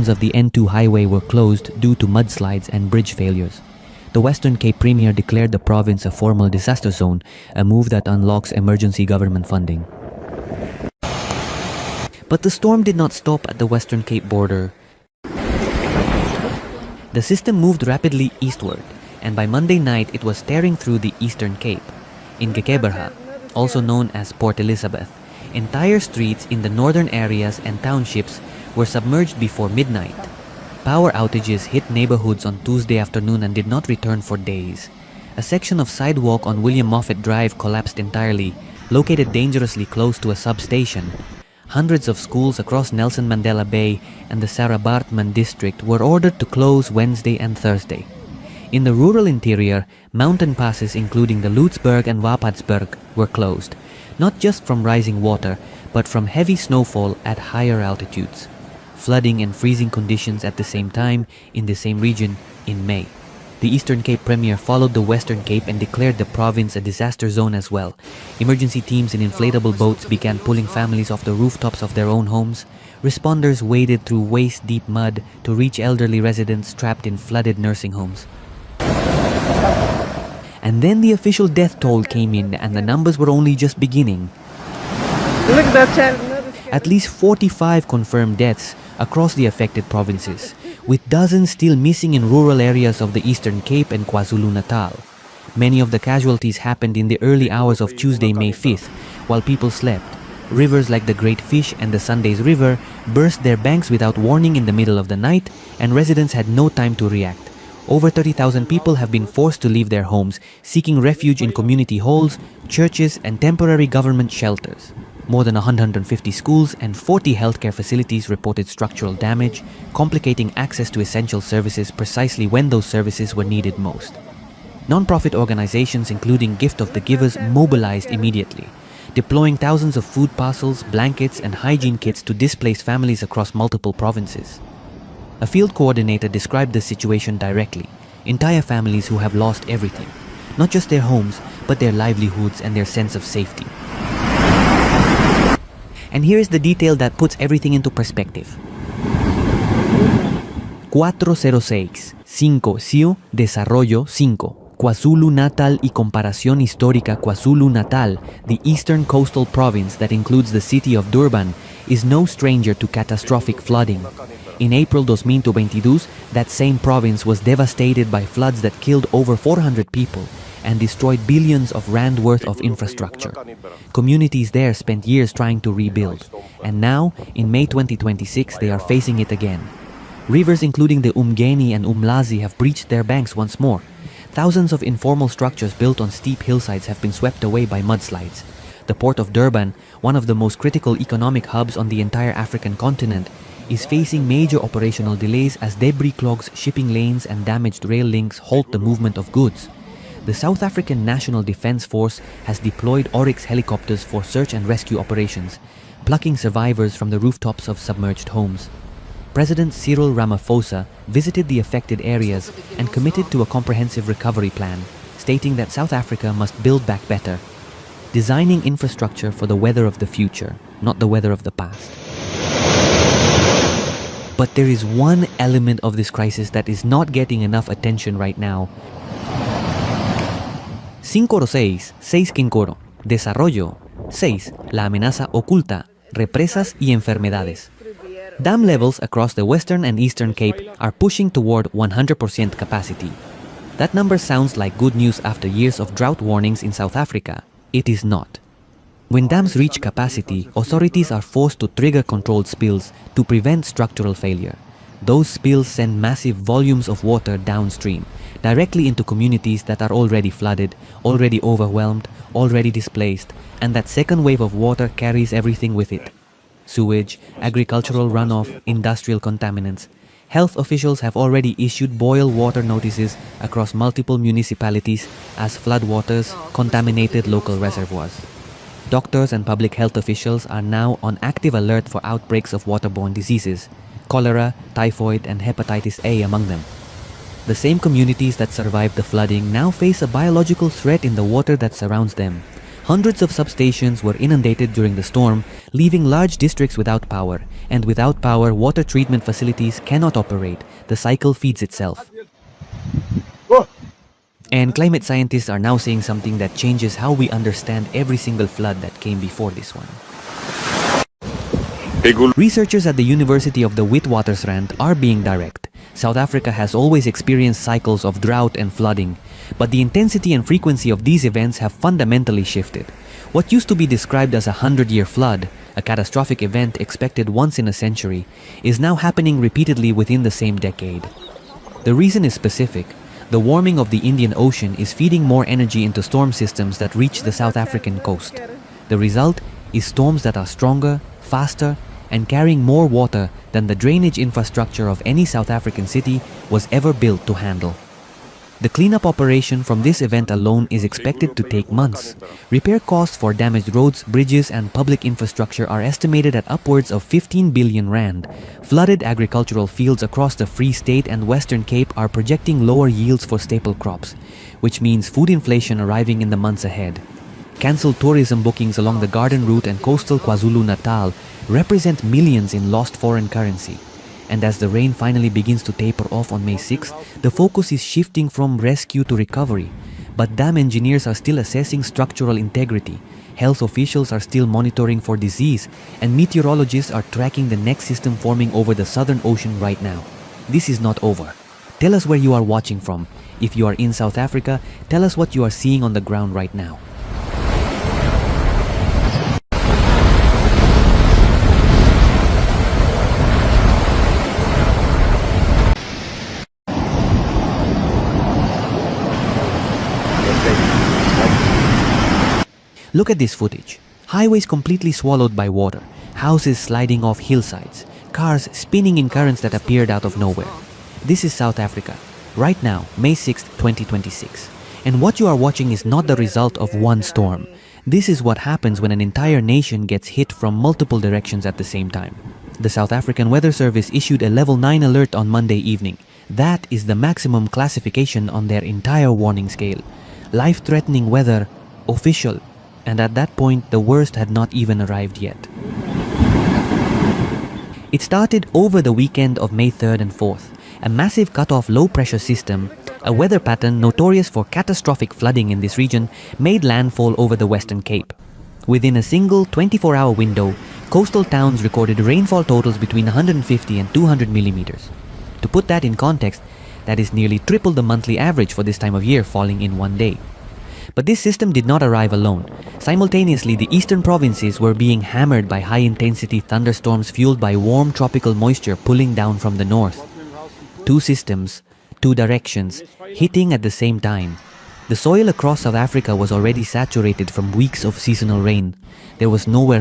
sections of the N2 highway were closed due to mudslides and bridge failures. The Western Cape Premier declared the province a formal disaster zone, a move that unlocks emergency government funding. But the storm did not stop at the Western Cape border. The system moved rapidly eastward, and by Monday night it was tearing through the Eastern Cape. In Gekeberha, also known as Port Elizabeth, entire streets in the northern areas and townships were submerged before midnight. Power outages hit neighborhoods on Tuesday afternoon and did not return for days. A section of sidewalk on William Moffat Drive collapsed entirely, located dangerously close to a substation. Hundreds of schools across Nelson Mandela Bay and the Sarah Baartman district were ordered to close Wednesday and Thursday. In the rural interior, mountain passes including the Lootsburg and Wapatsburg were closed, not just from rising water, but from heavy snowfall at higher altitudes. Flooding and freezing conditions at the same time in the same region in May. The Eastern Cape Premier followed the Western Cape and declared the province a disaster zone as well. Emergency teams in inflatable boats began pulling families off the rooftops of their own homes. Responders waded through waist-deep mud to reach elderly residents trapped in flooded nursing homes. And then the official death toll came in and the numbers were only just beginning. Look at that child. At least 45 confirmed deaths across the affected provinces, with dozens still missing in rural areas of the Eastern Cape and KwaZulu-Natal. Many of the casualties happened in the early hours of Tuesday, May 5th, while people slept. Rivers like the Great Fish and the Sundays River burst their banks without warning in the middle of the night, and residents had no time to react. Over 30,000 people have been forced to leave their homes, seeking refuge in community halls, churches, and temporary government shelters. More than 150 schools and 40 healthcare facilities reported structural damage, complicating access to essential services precisely when those services were needed most. Non-profit organizations including Gift of the Givers mobilized immediately, deploying thousands of food parcels, blankets, and hygiene kits to displaced families across multiple provinces. A field coordinator described the situation directly: entire families who have lost everything, not just their homes, but their livelihoods and their sense of safety. And here is the detail that puts everything into perspective. 406, 5, CIO, Desarrollo 5, KwaZulu-Natal y Comparación Histórica KwaZulu-Natal, the eastern coastal province that includes the city of Durban, is no stranger to catastrophic flooding. In April 2022, that same province was devastated by floods that killed over 400 people and destroyed billions of rand worth of infrastructure. Communities there spent years trying to rebuild, and now, in May 2026, they are facing it again. Rivers including the Umgeni and Umlazi have breached their banks once more. Thousands of informal structures built on steep hillsides have been swept away by mudslides. The port of Durban, one of the most critical economic hubs on the entire African continent, is facing major operational delays as debris clogs shipping lanes and damaged rail links halt the movement of goods. The South African National Defence Force has deployed Oryx helicopters for search and rescue operations, plucking survivors from the rooftops of submerged homes. President Cyril Ramaphosa visited the affected areas and committed to a comprehensive recovery plan, stating that South Africa must build back better, designing infrastructure for the weather of the future, not the weather of the past. But there is one element of this crisis that is not getting enough attention right now. 506, 6 Desarrollo 6. La amenaza oculta, represas y enfermedades. Dam levels across the Western and Eastern Cape are pushing toward 100% capacity. That number sounds like good news after years of drought warnings in South Africa. It is not. When dams reach capacity, authorities are forced to trigger controlled spills to prevent structural failure. Those spills send massive volumes of water downstream, directly into communities that are already flooded, already overwhelmed, already displaced, and that second wave of water carries everything with it. Sewage, agricultural runoff, industrial contaminants. Health officials have already issued boil water notices across multiple municipalities as floodwaters contaminated local reservoirs. Doctors and public health officials are now on active alert for outbreaks of waterborne diseases, cholera, typhoid, and hepatitis A among them. The same communities that survived the flooding now face a biological threat in the water that surrounds them. Hundreds of substations were inundated during the storm, leaving large districts without power. And without power, water treatment facilities cannot operate. The cycle feeds itself. And climate scientists are now saying something that changes how we understand every single flood that came before this one. Researchers at the University of the Witwatersrand are being direct. South Africa has always experienced cycles of drought and flooding, but the intensity and frequency of these events have fundamentally shifted. What used to be described as a 100-year flood, a catastrophic event expected once in a century, is now happening repeatedly within the same decade. The reason is specific. The warming of the Indian Ocean is feeding more energy into storm systems that reach the South African coast. The result is storms that are stronger, faster, and carrying more water than the drainage infrastructure of any South African city was ever built to handle. The cleanup operation from this event alone is expected to take months. Repair costs for damaged roads, bridges, and public infrastructure are estimated at upwards of 15 billion rand. Flooded agricultural fields across the Free State and Western Cape are projecting lower yields for staple crops, which means food inflation arriving in the months ahead. Cancelled tourism bookings along the Garden Route and coastal KwaZulu-Natal represent millions in lost foreign currency. And as the rain finally begins to taper off on May 6th, the focus is shifting from rescue to recovery. But dam engineers are still assessing structural integrity, health officials are still monitoring for disease, and meteorologists are tracking the next system forming over the Southern Ocean right now. This is not over. Tell us where you are watching from. If you are in South Africa, tell us what you are seeing on the ground right now. Look at this footage. Highways completely swallowed by water, houses sliding off hillsides, cars spinning in currents that appeared out of nowhere. This is South Africa, right now, May 6, 2026. And what you are watching is not the result of one storm. This is what happens when an entire nation gets hit from multiple directions at the same time. The South African Weather Service issued a level 9 alert on Monday evening. That is the maximum classification on their entire warning scale. Life-threatening weather, official. And at that point, the worst had not even arrived yet. It started over the weekend of May 3rd and 4th. A massive cutoff low-pressure system, a weather pattern notorious for catastrophic flooding in this region, made landfall over the Western Cape. Within a single 24-hour window, coastal towns recorded rainfall totals between 150 and 200 millimeters. To put that in context, that is nearly triple the monthly average for this time of year falling in one day. But this system did not arrive alone. Simultaneously, the eastern provinces were being hammered by high-intensity thunderstorms fueled by warm tropical moisture pulling down from the north. Two systems, two directions, hitting at the same time. The soil across South Africa was already saturated from weeks of seasonal rain. There was nowhere